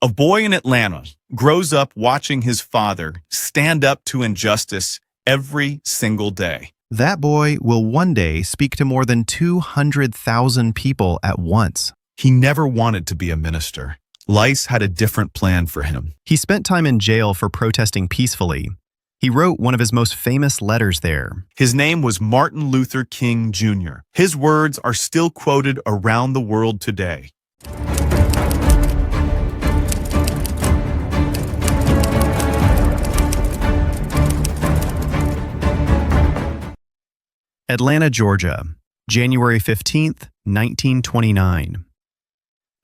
A boy in Atlanta grows up watching his father stand up to injustice every single day. That boy will one day speak to more than 200,000 people at once. He never wanted to be a minister. Life had a different plan for him. He spent time in jail for protesting peacefully. He wrote one of his most famous letters there. His name was Martin Luther King Jr. His words are still quoted around the world today. Atlanta, Georgia, January 15th, 1929.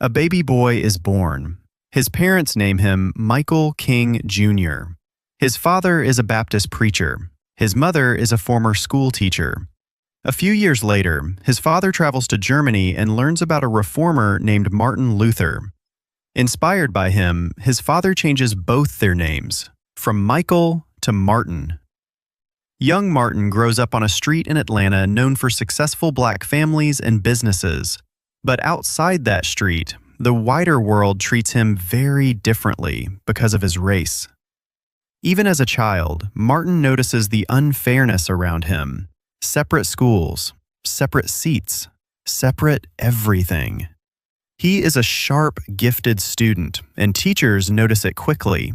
A baby boy is born. His parents name him Michael King Jr. His father is a Baptist preacher. His mother is a former school teacher. A few years later, his father travels to Germany and learns about a reformer named Martin Luther. Inspired by him, his father changes both their names, from Michael to Martin. Young Martin grows up on a street in Atlanta known for successful black families and businesses. But outside that street, the wider world treats him very differently because of his race. Even as a child, Martin notices the unfairness around him. Separate schools, separate seats, separate everything. He is a sharp, gifted student, and teachers notice it quickly.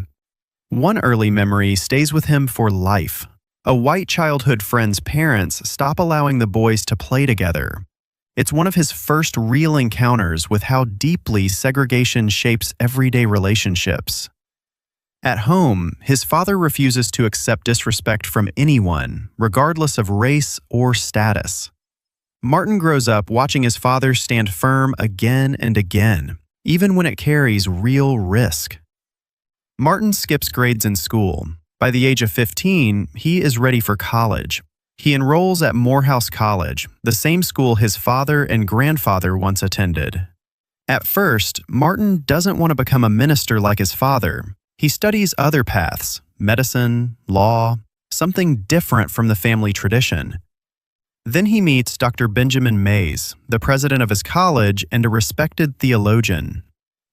One early memory stays with him for life. A white childhood friend's parents stop allowing the boys to play together. It's one of his first real encounters with how deeply segregation shapes everyday relationships. At home, his father refuses to accept disrespect from anyone, regardless of race or status. Martin grows up watching his father stand firm again and again, even when it carries real risk. Martin skips grades in school. By the age of 15, he is ready for college. He enrolls at Morehouse College, the same school his father and grandfather once attended. At first, Martin doesn't want to become a minister like his father. He studies other paths, medicine, law, something different from the family tradition. Then he meets Dr. Benjamin Mays, the president of his college and a respected theologian.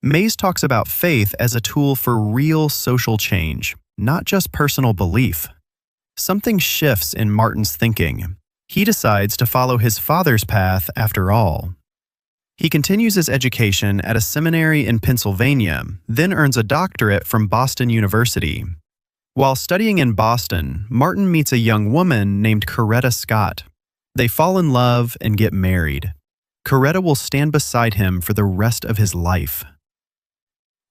Mays talks about faith as a tool for real social change, not just personal belief. Something shifts in Martin's thinking. He decides to follow his father's path after all. He continues his education at a seminary in Pennsylvania, then earns a doctorate from Boston University. While studying in Boston, Martin meets a young woman named Coretta Scott. They fall in love and get married. Coretta will stand beside him for the rest of his life.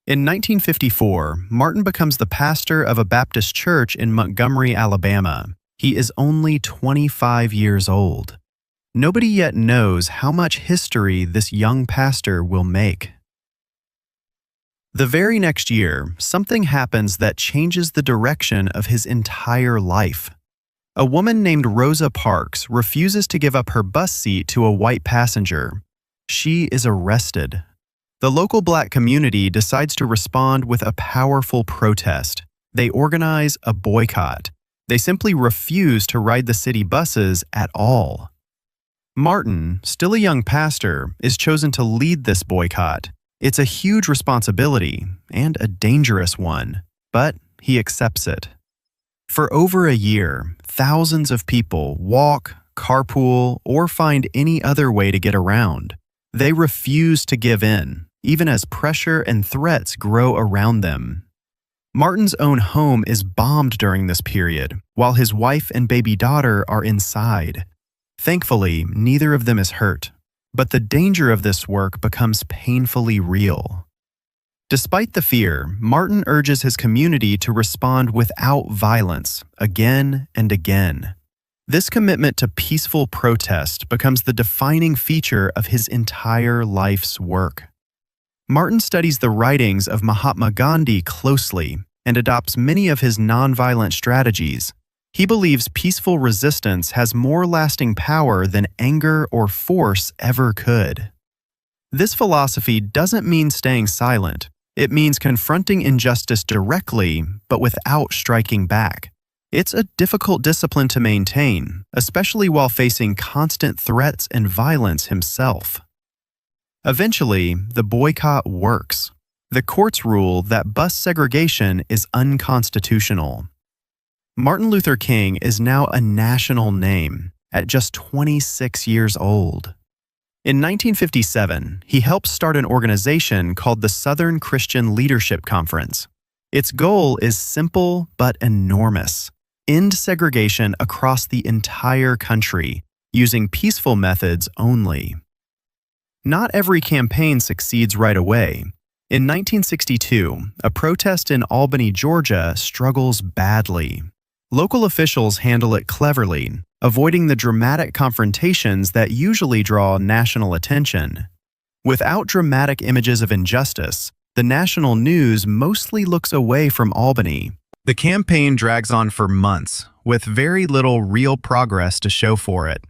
In 1954, Martin becomes the pastor of a Baptist church in Montgomery, Alabama. He is only 25 years old. Nobody yet knows how much history this young pastor will make. The very next year, something happens that changes the direction of his entire life. A woman named Rosa Parks refuses to give up her bus seat to a white passenger. She is arrested. The local black community decides to respond with a powerful protest. They organize a boycott. They simply refuse to ride the city buses at all. Martin, still a young pastor, is chosen to lead this boycott. It's a huge responsibility and a dangerous one, but he accepts it. For over a year, thousands of people walk, carpool, or find any other way to get around. They refuse to give in, even as pressure and threats grow around them. Martin's own home is bombed during this period, while his wife and baby daughter are inside. Thankfully, neither of them is hurt, but the danger of this work becomes painfully real. Despite the fear, Martin urges his community to respond without violence again and again. This commitment to peaceful protest becomes the defining feature of his entire life's work. Martin studies the writings of Mahatma Gandhi closely and adopts many of his nonviolent strategies. He believes peaceful resistance has more lasting power than anger or force ever could. This philosophy doesn't mean staying silent. It means confronting injustice directly, but without striking back. It's a difficult discipline to maintain, especially while facing constant threats and violence himself. Eventually, the boycott works. The courts rule that bus segregation is unconstitutional. Martin Luther King is now a national name at just 26 years old. In 1957, he helped start an organization called the Southern Christian Leadership Conference. Its goal is simple but enormous: end segregation across the entire country, using peaceful methods only. Not every campaign succeeds right away. In 1962, a protest in Albany, Georgia, struggles badly. Local officials handle it cleverly, avoiding the dramatic confrontations that usually draw national attention. Without dramatic images of injustice, the national news mostly looks away from Albany. The campaign drags on for months, with very little real progress to show for it.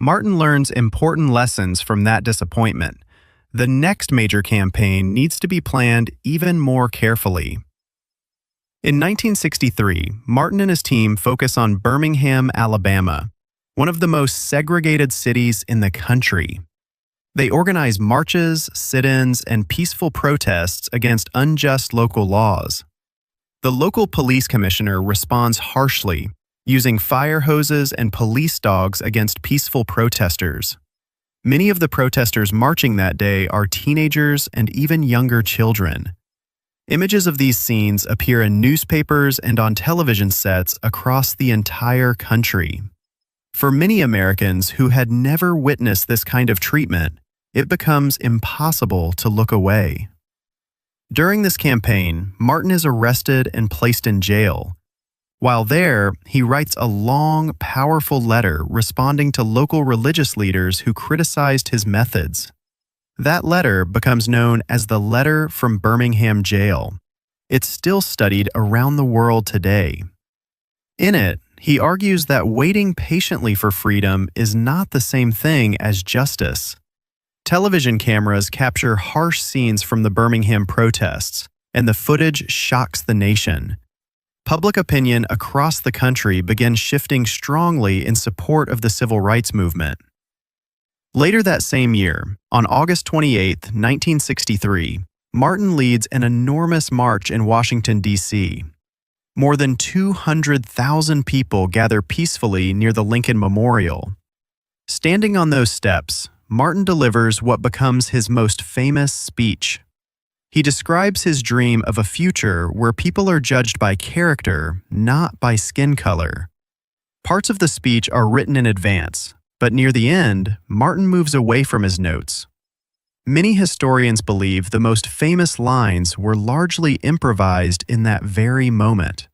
Martin learns important lessons from that disappointment. The next major campaign needs to be planned even more carefully. In 1963, Martin and his team focus on Birmingham, Alabama, one of the most segregated cities in the country. They organize marches, sit-ins, and peaceful protests against unjust local laws. The local police commissioner responds harshly, using fire hoses and police dogs against peaceful protesters. Many of the protesters marching that day are teenagers and even younger children. Images of these scenes appear in newspapers and on television sets across the entire country. For many Americans who had never witnessed this kind of treatment, it becomes impossible to look away. During this campaign, Martin is arrested and placed in jail. While there, he writes a long, powerful letter responding to local religious leaders who criticized his methods. That letter becomes known as the Letter from Birmingham Jail. It's still studied around the world today. In it, he argues that waiting patiently for freedom is not the same thing as justice. Television cameras capture harsh scenes from the Birmingham protests, and the footage shocks the nation. Public opinion across the country begins shifting strongly in support of the civil rights movement. Later that same year, on August 28, 1963, Martin leads an enormous march in Washington, D.C. More than 200,000 people gather peacefully near the Lincoln Memorial. Standing on those steps, Martin delivers what becomes his most famous speech. He describes his dream of a future where people are judged by character, not by skin color. Parts of the speech are written in advance, but near the end, Martin moves away from his notes. Many historians believe the most famous lines were largely improvised in that very moment.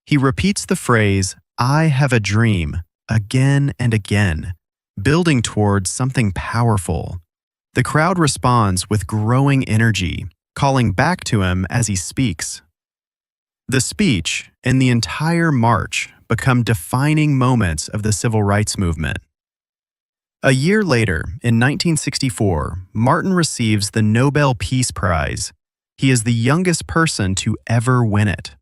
He repeats the phrase, "I have a dream," again and again, building towards something powerful. The crowd responds with growing energy, calling back to him as he speaks. The speech and the entire march become defining moments of the civil rights movement. A year later, in 1964, Martin receives the Nobel Peace Prize. He is the youngest person to ever win it.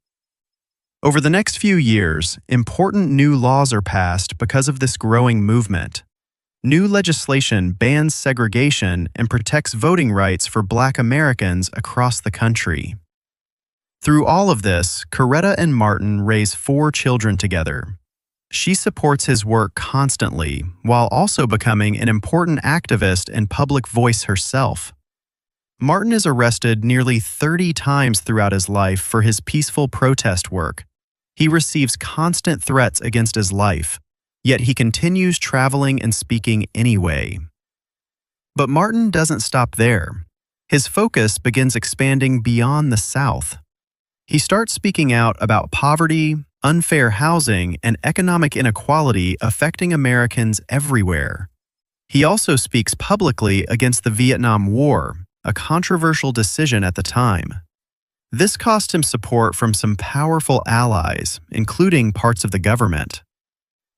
Over the next few years, important new laws are passed because of this growing movement. New legislation bans segregation and protects voting rights for Black Americans across the country. Through all of this, Coretta and Martin raise 4 children together. She supports his work constantly, while also becoming an important activist and public voice herself. Martin is arrested nearly 30 times throughout his life for his peaceful protest work. He receives constant threats against his life, yet he continues traveling and speaking anyway. But Martin doesn't stop there. His focus begins expanding beyond the South. He starts speaking out about poverty, unfair housing, and economic inequality affecting Americans everywhere. He also speaks publicly against the Vietnam War, a controversial decision at the time. This cost him support from some powerful allies, including parts of the government.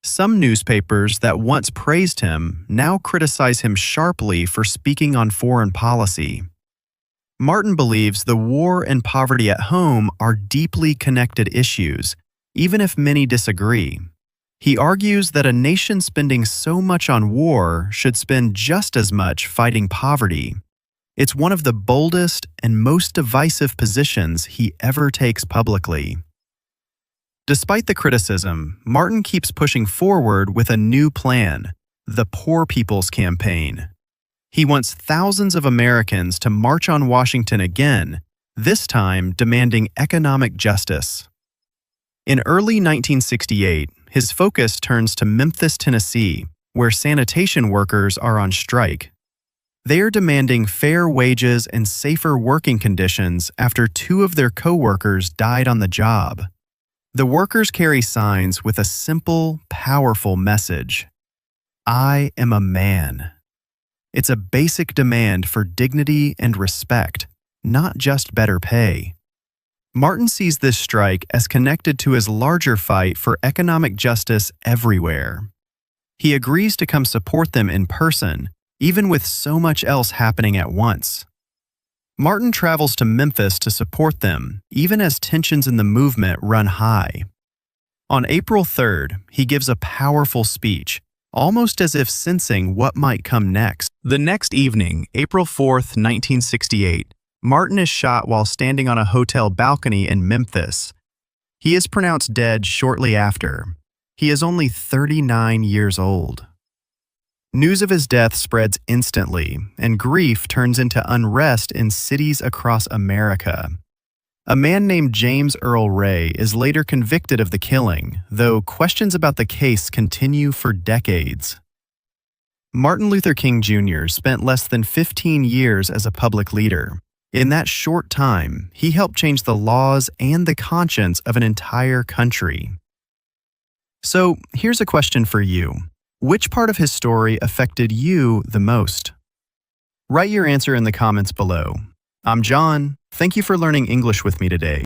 Some newspapers that once praised him now criticize him sharply for speaking on foreign policy. Martin believes the war and poverty at home are deeply connected issues, even if many disagree. He argues that a nation spending so much on war should spend just as much fighting poverty. It's one of the boldest and most divisive positions he ever takes publicly. Despite the criticism, Martin keeps pushing forward with a new plan, the Poor People's Campaign. He wants thousands of Americans to march on Washington again, this time demanding economic justice. In early 1968, his focus turns to Memphis, Tennessee, where sanitation workers are on strike. They are demanding fair wages and safer working conditions after 2 of their co-workers died on the job. The workers carry signs with a simple, powerful message: "I am a man." It's a basic demand for dignity and respect, not just better pay. Martin sees this strike as connected to his larger fight for economic justice everywhere. He agrees to come support them in person, even with so much else happening at once. Martin travels to Memphis to support them, even as tensions in the movement run high. On April 3rd, he gives a powerful speech, almost as if sensing what might come next. The next evening, April 4th, 1968, Martin is shot while standing on a hotel balcony in Memphis. He is pronounced dead shortly after. He is only 39 years old. News of his death spreads instantly, and grief turns into unrest in cities across America. A man named James Earl Ray is later convicted of the killing, though questions about the case continue for decades. Martin Luther King Jr. spent less than 15 years as a public leader. In that short time, he helped change the laws and the conscience of an entire country. So, here's a question for you. Which part of his story affected you the most? Write your answer in the comments below. I'm John. Thank you for learning English with me today.